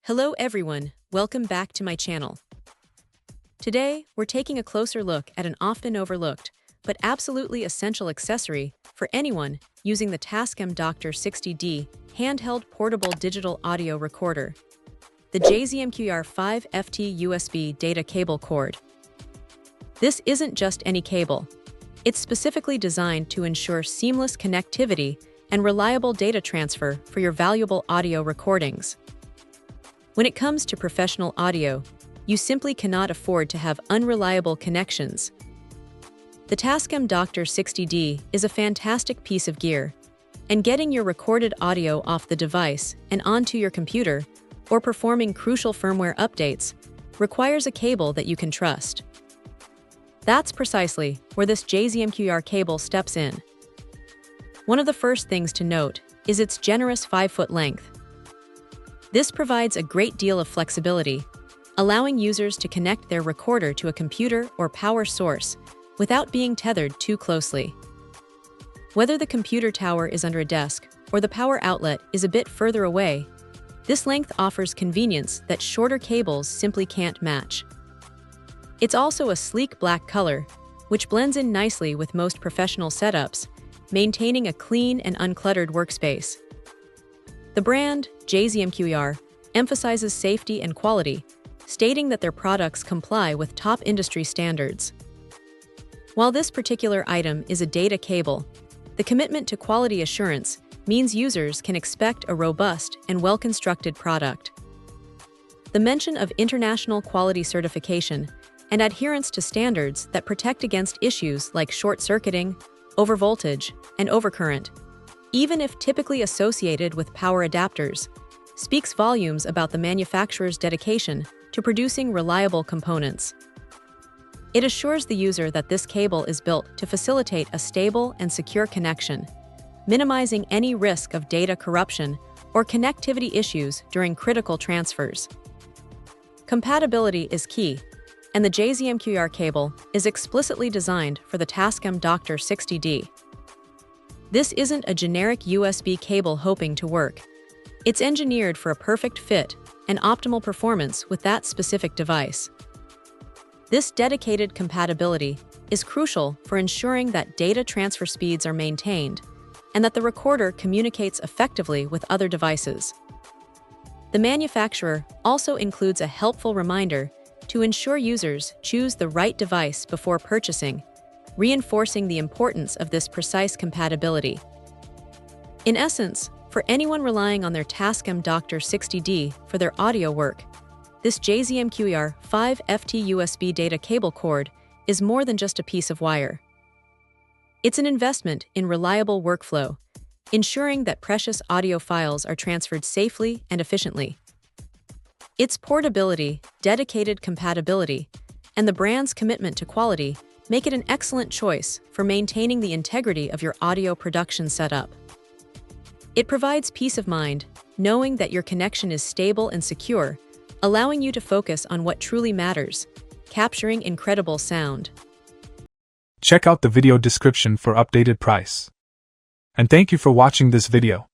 Hello everyone, welcome back to my channel. Today, we're taking a closer look at an often overlooked, but absolutely essential accessory for anyone using the Tascam DR-60D handheld portable digital audio recorder, the J-ZMQER 5ft USB data cable cord. This isn't just any cable. It's specifically designed to ensure seamless connectivity and reliable data transfer for your valuable audio recordings. When it comes to professional audio, you simply cannot afford to have unreliable connections. The Tascam DR-60D is a fantastic piece of gear, and getting your recorded audio off the device and onto your computer, or performing crucial firmware updates, requires a cable that you can trust. That's precisely where this J-ZMQER cable steps in. One of the first things to note is its generous 5-foot length. This provides a great deal of flexibility, allowing users to connect their recorder to a computer or power source without being tethered too closely. Whether the computer tower is under a desk or the power outlet is a bit further away, this length offers convenience that shorter cables simply can't match. It's also a sleek black color, which blends in nicely with most professional setups, maintaining a clean and uncluttered workspace. The brand, J-ZMQER, emphasizes safety and quality, stating that their products comply with top industry standards. While this particular item is a data cable, the commitment to quality assurance means users can expect a robust and well-constructed product. The mention of international quality certification and adherence to standards that protect against issues like short-circuiting, overvoltage, and overcurrent, even if typically associated with power adapters, speaks volumes about the manufacturer's dedication to producing reliable components. It assures the user that this cable is built to facilitate a stable and secure connection, minimizing any risk of data corruption or connectivity issues during critical transfers. Compatibility is key, and the J-ZMQER cable is explicitly designed for the Tascam DR-60D. This isn't a generic USB cable hoping to work. It's engineered for a perfect fit and optimal performance with that specific device. This dedicated compatibility is crucial for ensuring that data transfer speeds are maintained and that the recorder communicates effectively with other devices. The manufacturer also includes a helpful reminder to ensure users choose the right device before purchasing, reinforcing the importance of this precise compatibility. In essence, for anyone relying on their Tascam DR-60D for their audio work, this J-ZMQER 5ft USB data cable cord is more than just a piece of wire. It's an investment in reliable workflow, ensuring that precious audio files are transferred safely and efficiently. Its portability, dedicated compatibility, and the brand's commitment to quality make it an excellent choice for maintaining the integrity of your audio production setup. It provides peace of mind, knowing that your connection is stable and secure, allowing you to focus on what truly matters, capturing incredible sound. Check out the video description for updated price. And thank you for watching this video.